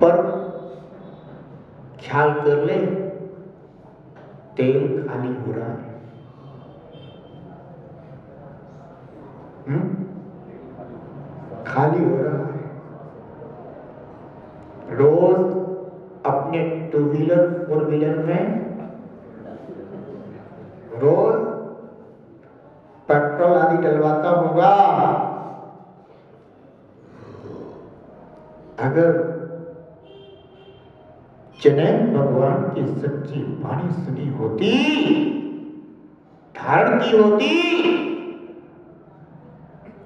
पर ख्याल कर ले, तेल खाली हो रहा है। खाली हो रहा है। रोज अपने 2 व्हीलर 4 व्हीलर में रोज पेट्रोल आदि डलवाता होगा। अगर जनैन भगवान की सच्ची वाणी सुनी होती, धारण की होती,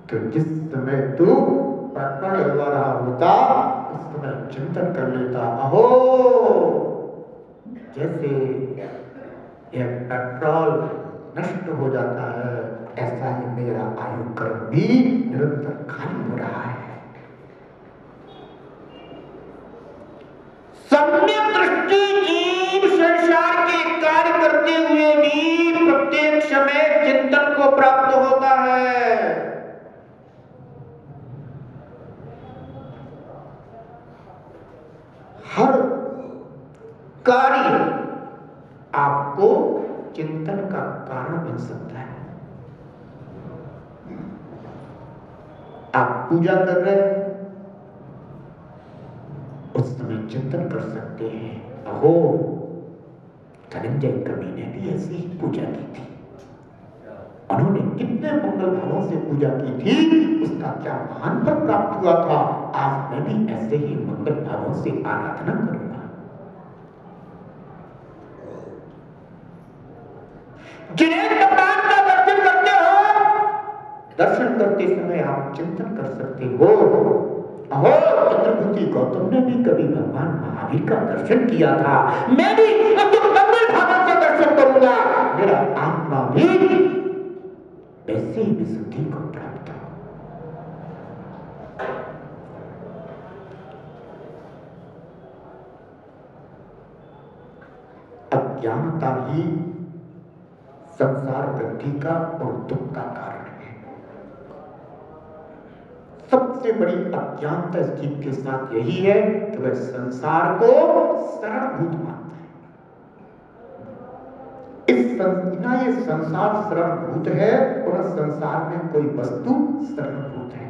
तो जिस समय तू पेट्रोल डलवा रहा होता उस समय चिंतन कर लेता, अहो जैसे यह पेट्रोल नष्ट हो जाता है, ऐसा ही मेरा आयु कर्म भी निरंतर खाली हो रहा है। सम्यक दृष्टि जीव संसार के कार्य करते हुए भी प्रत्येक समय चिंतन को प्राप्त होता है। हर कार्य आपको चिंतन का कारण बन सकता है। आप पूजा कर रहे हैं, उस समय चिंतन कर सकते हैं, अहो धनंजय कवि ने भी ऐसी ही पूजा की थी, उन्होंने कितने मंगल भावों से पूजा की थी, उसका क्या महान फल प्राप्त हुआ था। आज मैं भी ऐसे ही मंगल भावों से आराधना करूंगा। जिन्हें भगवान का दर्शन करते हो, दर्शन करते समय आप चिंतन कर सकते हो, अहो चंद्रभूति गौतम ने भी कभी भगवान महावीर का दर्शन किया था, मैं भी मंगल भावों से दर्शन करूंगा, मेरा आत्मा भी वैसे ही विशुद्धि को प्राप्त हो। अज्ञानता ही संसार वृद्धि का और दुख का कारण है। सबसे बड़ी अज्ञानता इस जीव के साथ यही है कि वह संसार को शरणभूत मानता है। ये संसार शरणभूत है और संसार में कोई वस्तु शरणभूत है।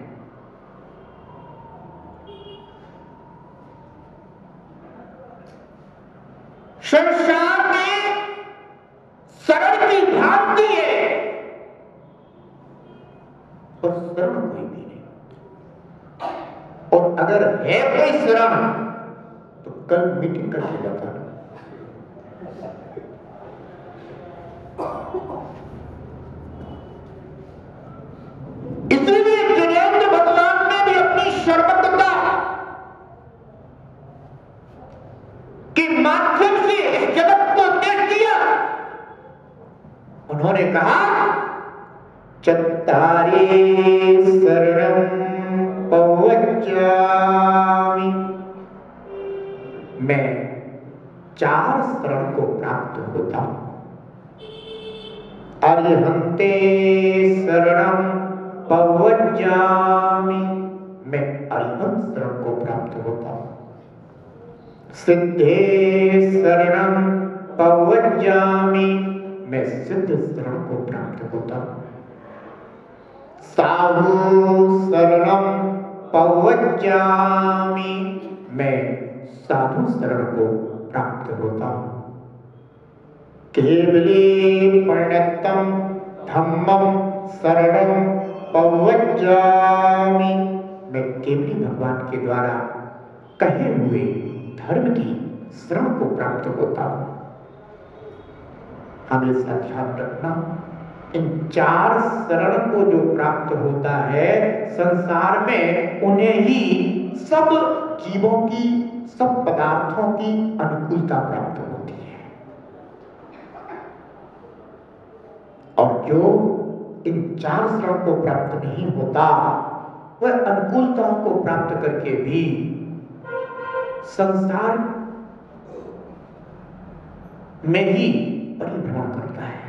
संसार में शरण की भ्रांति है और शरण कोई भी नहीं। और अगर है कोई शरण तो कल मीटिंग करके बताना। इसलिए जिनेंद्र भगवान ने भी अपनी सर्वज्ञता के माध्यम से इस जगत को देख दिया। उन्होंने कहा, चत्तारे शरणं पवज्जामि, मैं 4 शरण को प्राप्त होता हूं। अरिहंते शरणं पवज्जामि, मैं अरिहंत शरण को प्राप्त होता हूं। सिद्धे शरणं पवज्जामि, मैं सिद्ध शरण को प्राप्त होता हूं। साधु शरणं पवज्जामि, मैं साधु शरण को प्राप्त होता हूं। केवले प्रणतम धम्मं शरणं पवज्जामि, मैं केवली भगवान के द्वारा कहे हुए धर्म की शरण को प्राप्त होता हूं। हमेशा ध्यान रखना, इन 4 शरण को जो प्राप्त होता है संसार में, उन्हें ही सब जीवों की, सब पदार्थों की अनुकूलता प्राप्त होती है। और जो इन 4 शरण को प्राप्त नहीं होता, वह अनुकूलताओं को प्राप्त करके भी संसार में ही परिभ्रमण करता है।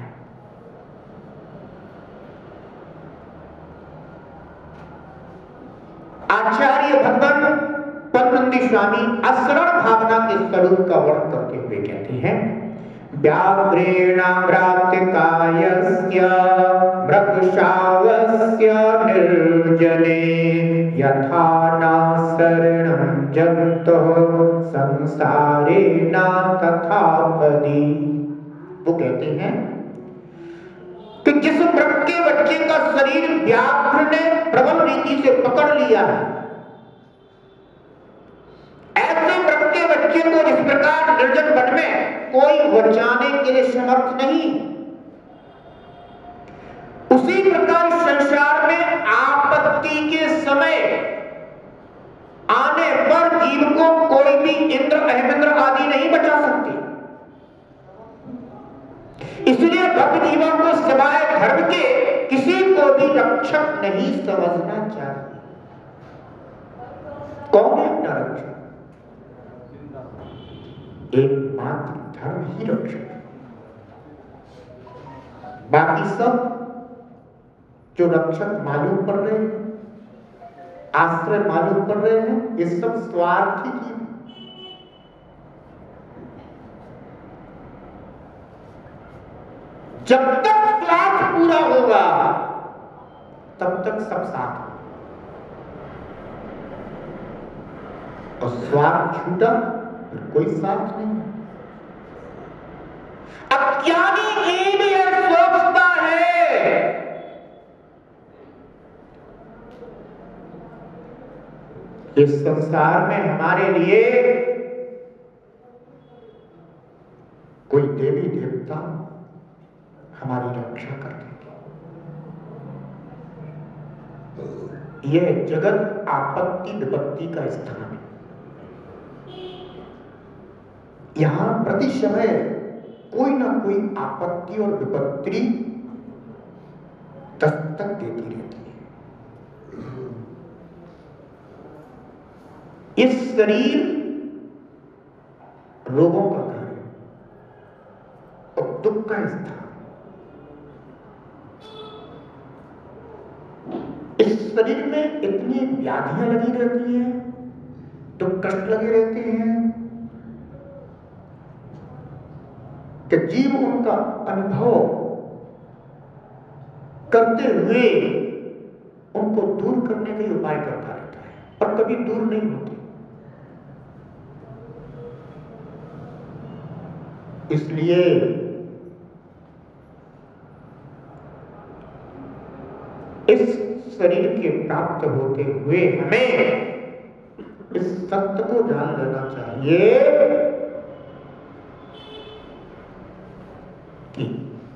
आचार्य भगवान पद्मनंदी स्वामी असरण भावना के स्वरूप का वर्णन करते हुए कहते हैं, व्याघ्रेणाव्रात्यकायस्य मृगशावस्य निर्जने यथा न शरणं जन्तुः संसारे न तथा पदि। वो कहते हैं कि जिस मृग के बच्चे का शरीर व्याघ्र ने प्रबल रीति से पकड़ लिया है, ऐसे मृग के बच्चे को जिस प्रकार निर्जन वन में कोई बचाने के लिए समर्थ नहीं, उसी प्रकार संसार में आपत्ति के समय आने पर जीव को कोई भी इंद्र अहेमिंद्र आदि नहीं बचा सकते। इसलिए भक्त जीवों को सिवाय धर्म के किसी को भी रक्षक नहीं समझना चाहिए। कौन है अपना रक्षक? एकमात्र धर्म ही रक्षक है। बाकी सब जो रक्षक मालूम पड़ रहे हैं, आश्रय मालूम पड़ रहे हैं, ये सब स्वार्थी जीव। जब तक स्वार्थ पूरा होगा तब तक सब साथ होगा, और स्वार्थ छूटा फिर कोई साथ नहीं। अज्ञानी जीव यह सोचता है इस संसार में हमारे लिए कोई देवी देवता हमारी रक्षा कर देंगे। यह जगत आपत्ति विपत्ति का स्थान है। यहां प्रति समय कोई ना कोई आपत्ति और विपत्ति दस्तक देती रहती है। इस शरीर रोगों का घर है और दुख का स्थान। इस शरीर में इतनी व्याधियां लगी रहती हैं, दुख कष्ट लगे रहते हैं कि जीव उनका अनुभव करते हुए उनको दूर करने के उपाय करता रहता है, और कभी दूर नहीं होते। इसलिए इस शरीर के प्राप्त होते हुए हमें इस सत्य को जान लेना चाहिए कि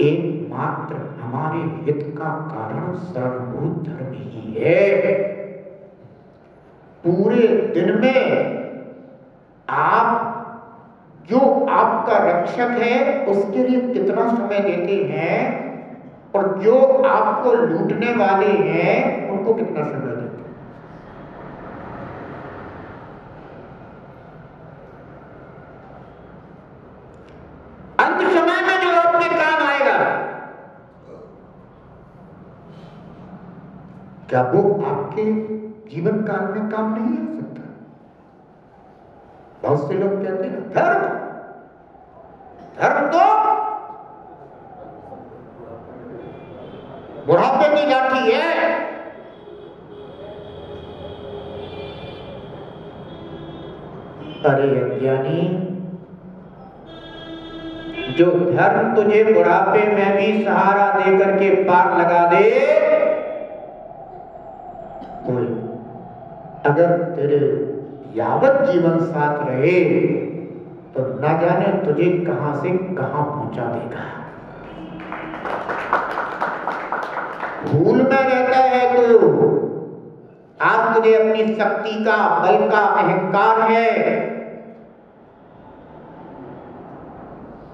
एकमात्र हमारे हित का कारण सर्वभूत धर्म ही है। पूरे दिन में आप जो आपका रक्षक है उसके लिए कितना समय देते हैं, और जो आपको लूटने वाले हैं उनको कितना समय देते हैं। अंत समय में जो आपके काम आएगा, क्या वो आपके जीवन काल में काम नहीं आ सकता? बहुत से लोग कहते हैं धर्म धर्म तो बुढ़ापे की लाठी है। अरे अज्ञानी, जो धर्म तुझे बुढ़ापे में भी सहारा देकर के पार लगा दे, कोई अगर तेरे यावत जीवन साथ रहे तो ना जाने तुझे कहां से कहां पहुंचा देगा। भूल में रहता है तू। आज तुझे अपनी शक्ति का, बल का अहंकार है,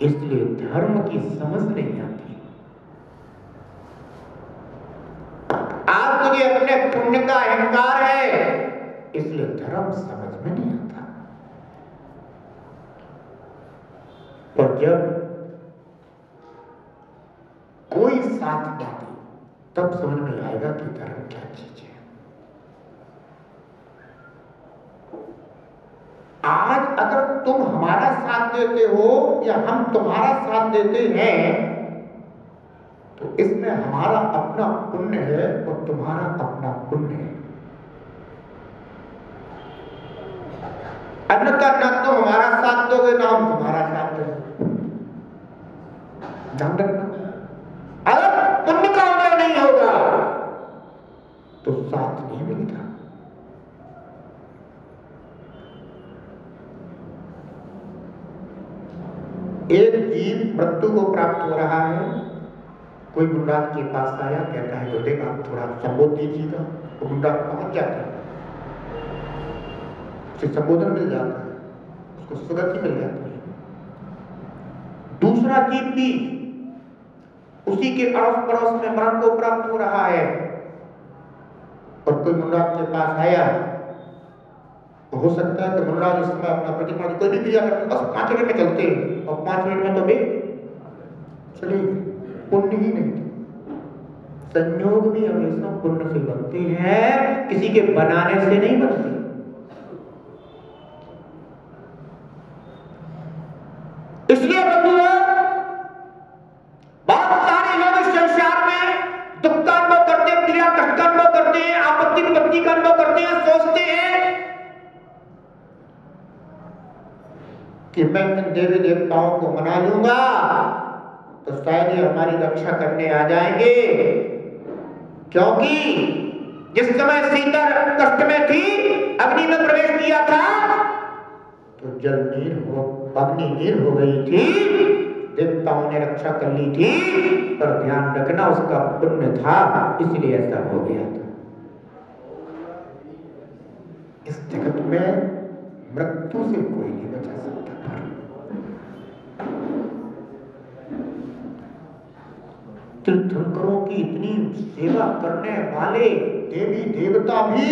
इसलिए धर्म की समझ नहीं आती। आज तुझे अपने पुण्य का अहंकार है, इसलिए धर्म समझ में नहीं आता। पर जब कोई साथ ना दे तब समझ में आएगा कि धर्म क्या चीज है। आज अगर तुम हमारा साथ देते हो या हम तुम्हारा साथ देते हैं तो इसमें हमारा अपना पुण्य है और तुम्हारा अपना पुण्य है। अन्यथा ना तो हमारा साथ दोगे ना हम तुम्हारा साथ दोगे। ध्यान रखना, अगर पुण्य का उदय नहीं होगा तो साथ नहीं मिलेगा। एक जीव मृत्यु को प्राप्त हो रहा है, कोई मुंडा के पास आया, कहता है गुरुदेव आप थोड़ा संबोध दीजिएगा। वो मुंडा पहुंच जाता है, उसे संबोधन मिल जाता है, उसको सुगति मिल जाती है। दूसरा जीव भी उसी के अड़ोस पड़ोस में मरण को प्राप्त हो रहा है और कोई मुंडा के पास आया तो हो सकता है कि मुंडा इस समय अपना प्रतिक्रमण कोई भी क्रिया करते बस 5 मिनट में चलते हैं और 5 मिनट में तो भी चले, पुण्य ही नहीं। संयोग भी हमेशा पुण्य से बनते हैं, किसी के बनाने से नहीं बनते। इसलिए बंधुओं, बहुत सारे लोग इस संसार में दुख का अनुभव करते हैं, पीड़ा कष्ट का अनुभव करते हैं, आपत्ति विपत्ति का अनुभव करते हैं, सोचते हैं कि मैं इन देवी देवताओं को मना लूंगा तो शायद ये हमारी रक्षा करने आ जाएंगे, क्योंकि जिस समय सीता कष्ट में थी, अग्नि में प्रवेश किया था तो जल नीर हो, अग्नि नीर हो गई थी, देवताओं ने रक्षा कर ली थी, पर ध्यान रखना उसका पुण्य था, इसलिए ऐसा हो गया था। इस जगत में मृत्यु से कोई नहीं बचा सकता। तीर्थंकरों की इतनी सेवा करने वाले देवी देवता भी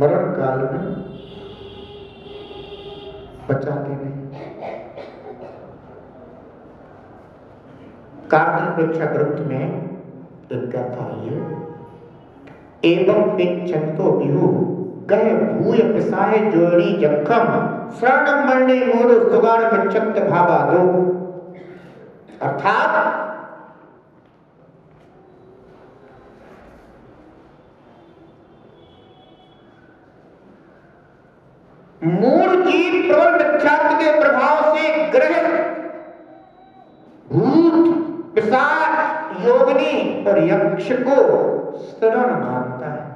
मरण काल में बचाते नहीं। कार्तिक परीक्षा ग्रंथ में एक गाथा है, एवं पिछंतो बिहु गए भूय पिसाए जोड़ी जखम शरण मरणे मोर सुगार मिच्छत भावा दो। अर्थात मूल जीव प्रबल मिथ्यात्व के प्रभाव से ग्रह भूत पिशाच योगिनी और यक्ष को शरण मानता है।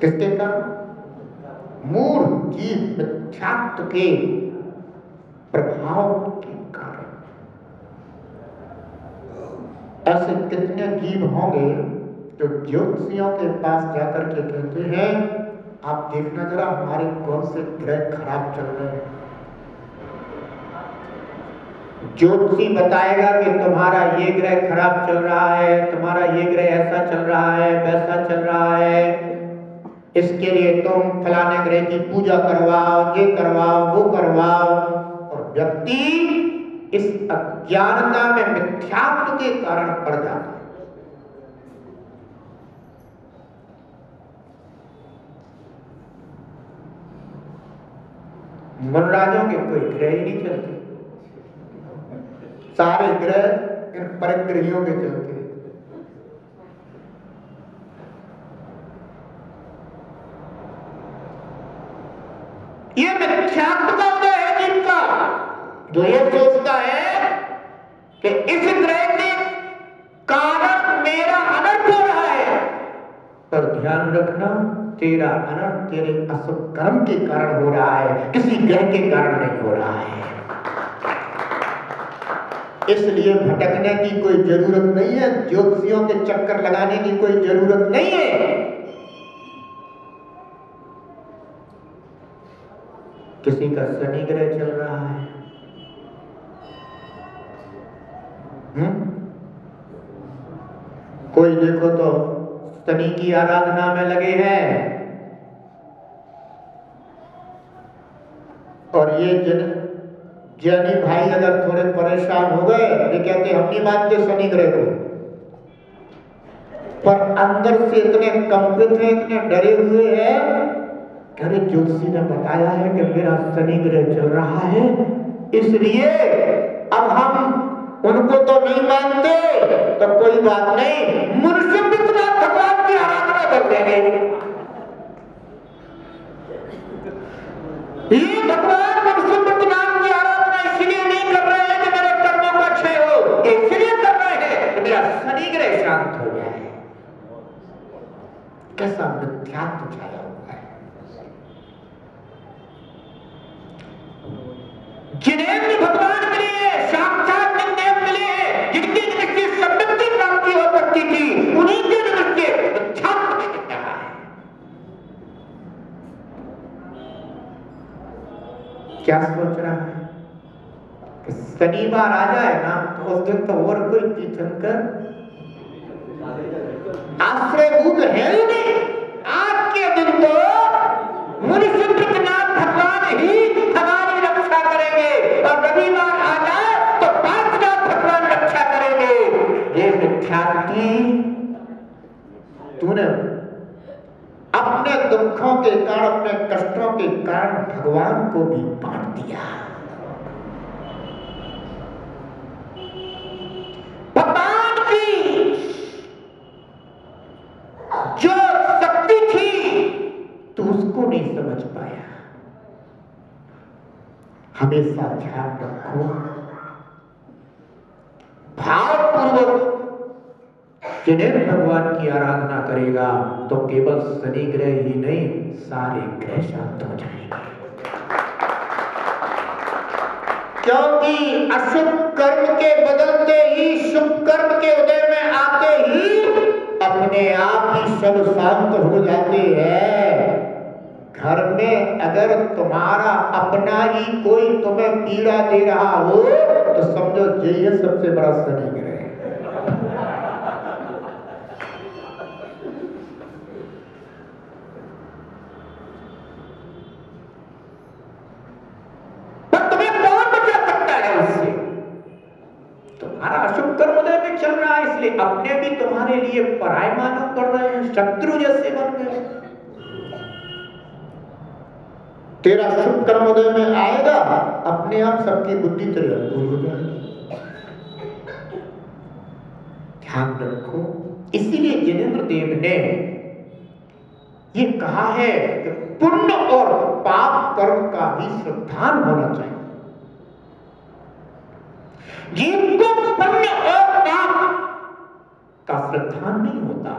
किसके कारण? मूल जीव मिथ्यात्व के प्रभाव के कारण। ऐसे कितने जीव होंगे जो ज्योतिषियों के पास जाकर के कहते हैं आप देखना जरा हमारे कौन से ग्रह खराब चल रहे हैं। ज्योतिषी बताएगा कि तुम्हारा ये ग्रह खराब चल रहा है, तुम्हारा ये ग्रह ऐसा चल रहा है, वैसा चल रहा है, इसके लिए तुम फलाने ग्रह की पूजा करवाओ, ये करवाओ, वो करवाओ। और व्यक्ति इस अज्ञानता में मिथ्यात्व के कारण पड़ जाता है। मनराजों के कोई ग्रह ही नहीं चलते, सारे ग्रह इन परिग्रहियों के चलते हैं। ये मिथ्यात्व का उदय है जिनका, जो ये सोचता है कि इस ग्रह के कारण मेरा अनर्थ हो रहा है, पर ध्यान रखना तेरा अनर्थ तेरे अशुभ कर्म के कारण हो रहा है, किसी ग्रह के कारण नहीं हो रहा है। इसलिए भटकने की कोई जरूरत नहीं है, ज्योतिषियों के चक्कर लगाने की कोई जरूरत नहीं है। किसी का शनि ग्रह चल रहा है, कोई देखो तो शनि की आराधना में लगे हैं, और ये जैनी भाई अगर थोड़े परेशान हो गए, ये कहते हम नहीं मानते शनि ग्रह को। पर अंदर से इतने कंपित हैं, इतने डरे हुए हैं। अरे ज्योतिषी ने बताया है कि मेरा शनि ग्रह चल रहा है, इसलिए अब हम उनको तो नहीं मानते, तो कोई बात नहीं, मुझसे विश्वनाथ भगवान की आराधना कर देंगे। ये भगवान मुझसे विश्वनाथ की आराधना इसलिए नहीं कर रहे हैं कि मेरे कर्मों का क्षय हो, इसलिए कर रहे हैं कि मेरा शनि ग्रह शांत हो जाए। कैसा मिथ्यात्व छाया हुआ है। जिन्हें भगवान मिले, साक्षात नित्य मिले, जिनकी निमित्त समृद्धि प्राप्ति हो सकती थी, उन्हीं के निमित्त मिथ्यात्व दिख रहा है। क्या सोच रहा है कि शनिवार आ जाए ना तो उस दिन तो और कोई तीर्थंकर आश्रयभूत है ही नहीं। आज के दिन तो मुनिषि विश्वनाथ भगवान ही हमारी रक्षा करेंगे, और रविवार आ जाए तो पांचनाथ भगवान रक्षा करेंगे। ये मिथ्यात्वी, तूने अपने दुखों के कारण, अपने कष्टों के कारण भगवान को भी बांट दिया। भगवान की जो शक्ति थी तो उसको नहीं समझ पाया। हमेशा ध्यान रखो, भावपूर्वक जिन्हें भगवान की आराधना करेगा तो केवल शनि ग्रह ही नहीं, सारे ग्रह शांत हो जाएंगे। क्योंकि अशुभ कर्म के बदलते ही, शुभ कर्म के उदय में आते ही अपने आप ही सब शांत हो जाते हैं। घर में अगर तुम्हारा अपना ही कोई तुम्हें पीड़ा दे रहा हो तो समझो ये सबसे बड़ा शनि ग्रह है। पर तुम्हें कौन बचा सकता है उससे? तुम्हारा अशुभ कर्म उदय में चल रहा है, इसलिए अपने भी तुम्हारे लिए पराय मानव पड़ रहे हैं, शत्रु जैसे बन गए। तेरा शुभ कर्म उदय में आएगा, अपने आप सबकी बुद्धि तेरे अनुकूल हो जाएगी। ध्यान रखो। इसीलिए जिनेंद्र देव ने ये कहा है कि पुण्य और पाप कर्म का भी श्रद्धान होना चाहिए। जिनको पुण्य और पाप का श्रद्धान नहीं होता,